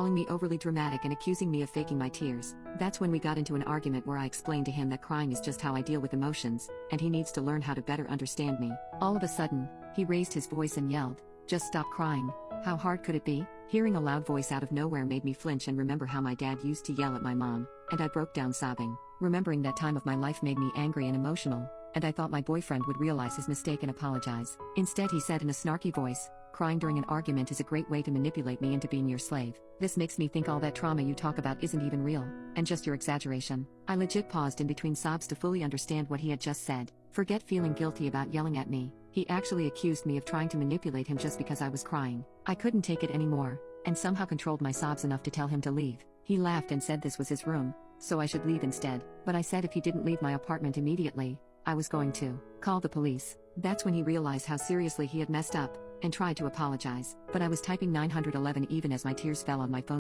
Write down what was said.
calling me overly dramatic and accusing me of faking my tears. That's when we got into an argument where I explained to him that crying is just how I deal with emotions, and he needs to learn how to better understand me. All of a sudden, he raised his voice and yelled, "Just stop crying. How hard could it be?" Hearing a loud voice out of nowhere made me flinch and remember how my dad used to yell at my mom, and I broke down sobbing. Remembering that time of my life made me angry and emotional, and I thought my boyfriend would realize his mistake and apologize. Instead, he said in a snarky voice, "Crying during an argument is a great way to manipulate me into being your slave. This makes me think all that trauma you talk about isn't even real, and just your exaggeration." I legit paused in between sobs to fully understand what he had just said. Forget feeling guilty about yelling at me. He actually accused me of trying to manipulate him just because I was crying. I couldn't take it anymore, and somehow controlled my sobs enough to tell him to leave. He laughed and said this was his room, so I should leave instead. But I said if he didn't leave my apartment immediately, I was going to call the police. That's when he realized how seriously he had messed up, and tried to apologize. But I was typing 911 even as my tears fell on my phone.